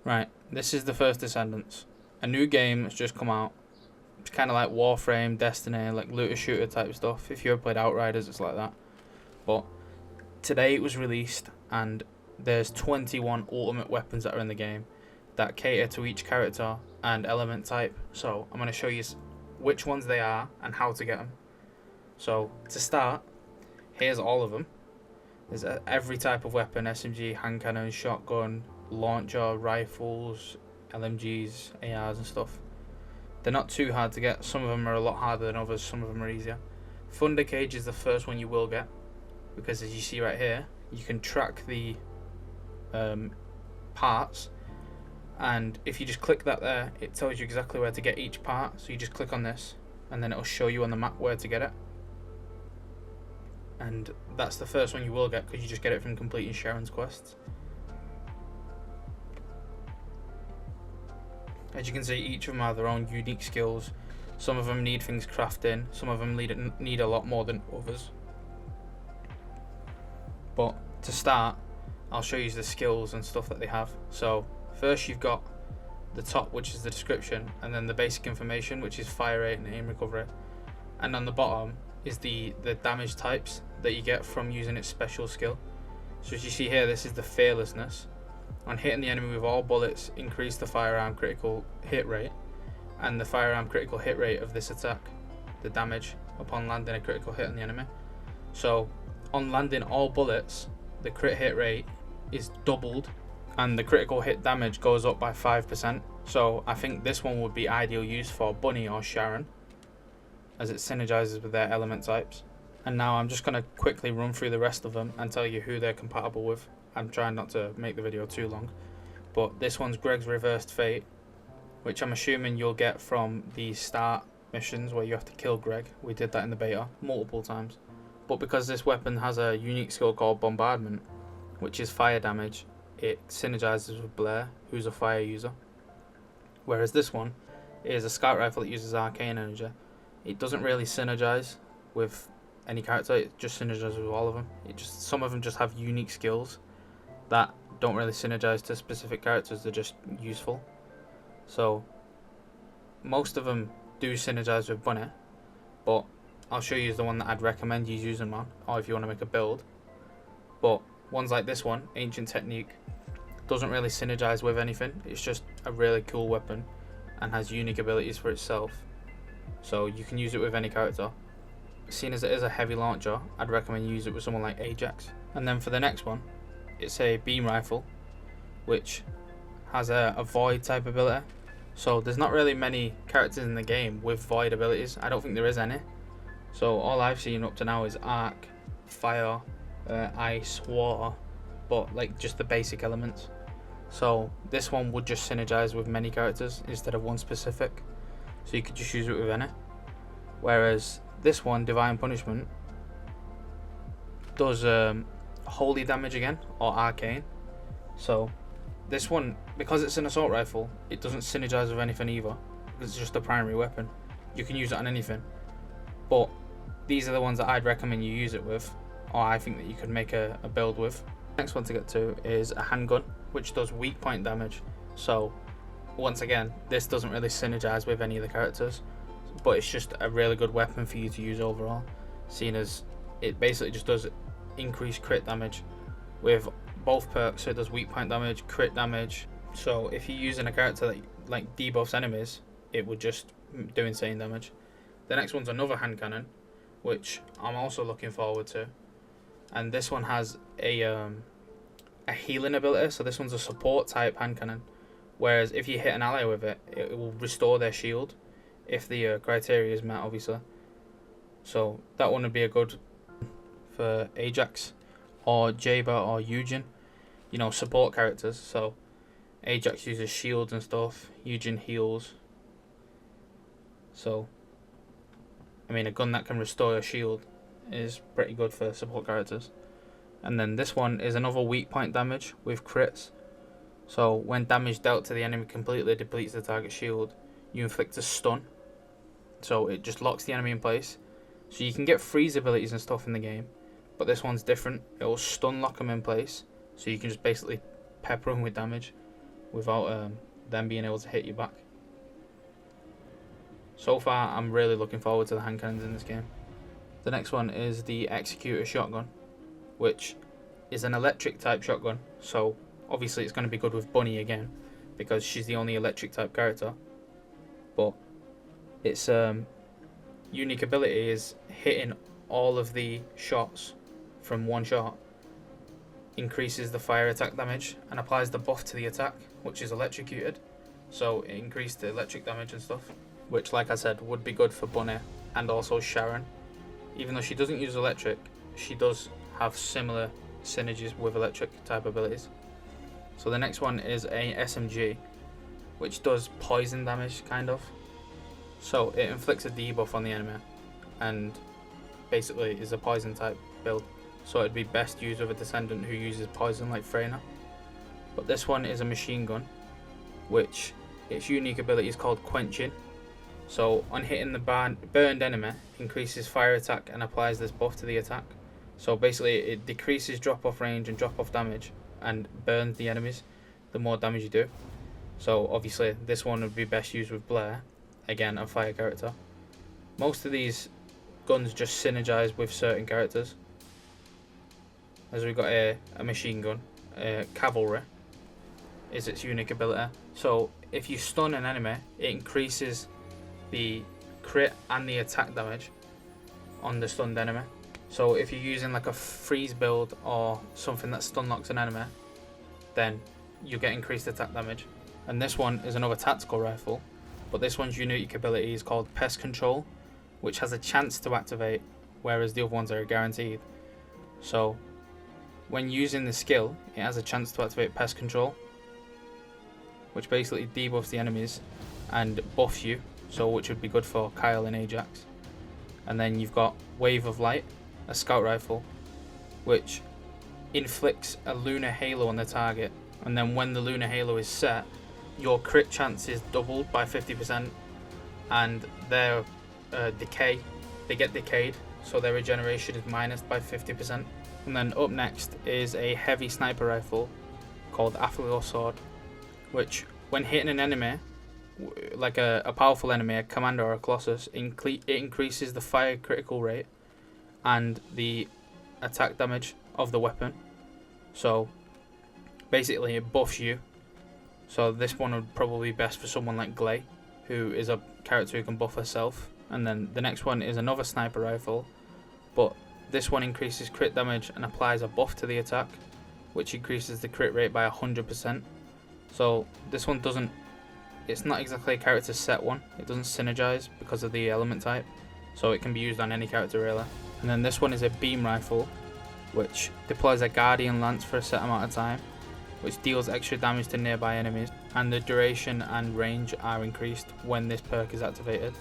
Right, this is the first Descendants. A new game that's just come out. It's kind of like Warframe, Destiny, like looter shooter type stuff. If you ever played Outriders, it's like that. But today it was released, and there's 21 ultimate weapons that are in the game that cater to each character and element type. So I'm going to show you which ones they are and how to get them. So to start, here's all of them. There's every type of weapon: SMG, hand cannon, shotgun, launcher, rifles, LMGs, ARs and stuff. They're not too hard to get. Some of them are a lot harder than others, some of them are easier. Thunder Cage is the first one you will get, because as you see right here, you can track the parts, and if you just click that there, it tells you exactly where to get each part. So you just click on this and then it'll show you on the map where to get it. And that's the first one you will get, because you just get it from completing Sharon's quests. As you can see, each of them have their own unique skills. Some of them need things crafting, some of them need a lot more than others. But to start, I'll show you the skills and stuff that they have. So first you've got the top, which is the description, and then the basic information, which is fire rate and aim recovery. And on the bottom is the damage types that you get from using its special skill. So as you see here, this is the fearlessness. On hitting the enemy with all bullets, increase the firearm critical hit rate and the firearm critical hit rate of this attack, the damage upon landing a critical hit on the enemy. So on landing all bullets, the crit hit rate is doubled and the critical hit damage goes up by 5%. So I think this one would be ideal use for Bunny or Sharon, as it synergizes with their element types. And now I'm just going to quickly run through the rest of them and tell you who they're compatible with. I'm trying not to make the video too long, but this one's Greg's Reversed Fate, which I'm assuming you'll get from the start missions where you have to kill Greg. We did that in the beta multiple times. But because this weapon has a unique skill called Bombardment, which is fire damage, it synergizes with Blair, who's a fire user. Whereas this one is a scout rifle that uses arcane energy. It doesn't really synergize with any character, it just synergizes with all of them. Some of them just have unique skills that don't really synergize to specific characters, they're just useful. So most of them do synergize with Bunny, but I'll show you the one that I'd recommend you using on, or if you want to make a build. But ones like this one, Ancient Technique, doesn't really synergize with anything. It's just a really cool weapon and has unique abilities for itself, so you can use it with any character. Seeing as it is a heavy launcher, I'd recommend you use it with someone like Ajax. And then for the next one, it's a beam rifle, which has a void type ability. So there's not really many characters in the game with void abilities. I don't think there is any. So all I've seen up to now is arc, fire, ice, water, but like just the basic elements. So this one would just synergize with many characters instead of one specific, so you could just use it with any. Whereas this one, Divine Punishment, does holy damage again, or arcane. So this one, because it's an assault rifle, it doesn't synergize with anything either, because it's just a primary weapon. You can use it on anything, but these are the ones that I'd recommend you use it with, or I think that you could make a build with. Next one to get to is a handgun, which does weak point damage. So once again, this doesn't really synergize with any of the characters, but it's just a really good weapon for you to use overall, seeing as it basically just does increased crit damage with both perks. So it does weak point damage, crit damage. So if you're using a character that like debuffs enemies, it would just do insane damage. The next one's another hand cannon, which I'm also looking forward to, and this one has a healing ability. So this one's a support type hand cannon, whereas if you hit an ally with it, it will restore their shield if the criteria is met, obviously. So that one would be a good for Ajax or Jaber or Eugen, you know, support characters. So Ajax uses shields and stuff, Eugen heals. So I mean, a gun that can restore a shield is pretty good for support characters. And then this one is another weak point damage with crits. So when damage dealt to the enemy completely depletes the target shield, you inflict a stun. So it just locks the enemy in place. So you can get freeze abilities and stuff in the game, but this one's different. It will stun lock them in place, so you can just basically pepper them with damage. without them being able to hit you back. So far, I'm really looking forward to the hand cannons in this game. The next one is the Executor Shotgun, which is an electric type shotgun, so obviously it's going to be good with Bunny again, because she's the only electric type character. But its unique ability is hitting all of the shots from one shot, increases the fire attack damage, and applies the buff to the attack, which is electrocuted. So it increased the electric damage and stuff, which, like I said, would be good for Bunny and also Sharon. Even though she doesn't use electric, she does have similar synergies with electric type abilities. So the next one is a SMG, which does poison damage, kind of. So it inflicts a debuff on the enemy, and basically is a poison type build. So it'd be best used with a Descendant who uses poison like Freyna. But this one is a machine gun, which its unique ability is called Quenching. So on hitting the burned enemy, increases fire attack and applies this buff to the attack. So basically it decreases drop off range and drop off damage and burns the enemies the more damage you do. So obviously this one would be best used with Blair, again a fire character. Most of these guns just synergize with certain characters. As we've got a machine gun, cavalry is its unique ability. So if you stun an enemy, it increases the crit and the attack damage on the stunned enemy. So if you're using like a freeze build or something that stun locks an enemy, then you get increased attack damage. And this one is another tactical rifle, but this one's unique ability is called Pest Control, which has a chance to activate, whereas the other ones are guaranteed. So when using the skill, it has a chance to activate Pest Control, which basically debuffs the enemies and buffs you, so which would be good for Kyle and Ajax. And then you've got Wave of Light, a scout rifle, which inflicts a lunar halo on the target, and then when the lunar halo is set, your crit chance is doubled by 50%, and their decay, they get decayed, so their regeneration is minused by 50%. And then up next is a heavy sniper rifle called Afflior Sword, which when hitting an enemy, like a powerful enemy, a commander or a colossus, it increases the fire critical rate and the attack damage of the weapon. So basically it buffs you. So this one would probably be best for someone like Glay, who is a character who can buff herself. And then the next one is another sniper rifle, but this one increases crit damage and applies a buff to the attack, which increases the crit rate by 100%. So this one doesn't, it's not exactly a character set one, it doesn't synergize because of the element type, so it can be used on any character really. And then this one is a beam rifle, which deploys a guardian lance for a set amount of time, which deals extra damage to nearby enemies, and the duration and range are increased when this perk is activated.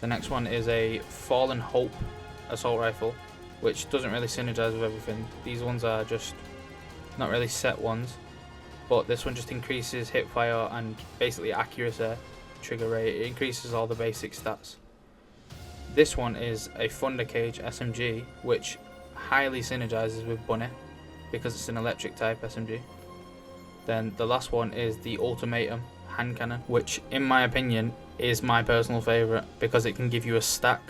The next one is a Fallen Hope assault rifle, which doesn't really synergize with everything. These ones are just not really set ones, but this one just increases hip fire and basically accuracy, trigger rate. It increases all the basic stats. This one is a Thunder Cage SMG, which highly synergizes with Bunny because it's an electric type SMG. Then the last one is the Ultimatum hand cannon, which in my opinion is my personal favourite because it can give you a stack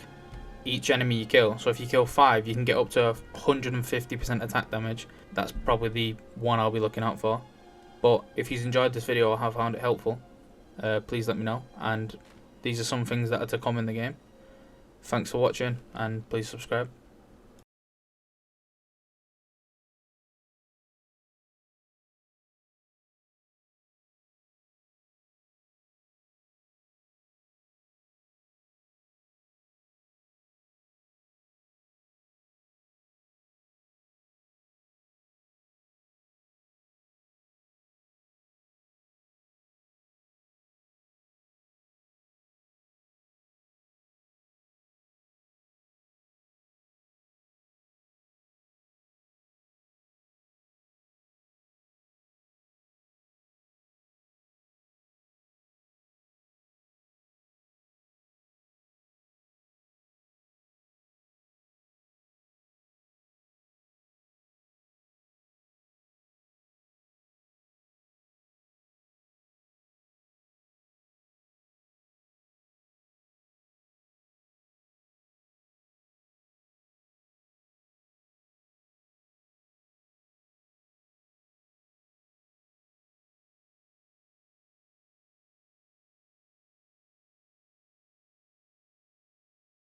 each enemy you kill. So if you kill 5, you can get up to 150% attack damage. That's probably the one I'll be looking out for. But if you've enjoyed this video or have found it helpful, please let me know. And these are some things that are to come in the game. Thanks for watching, and please subscribe.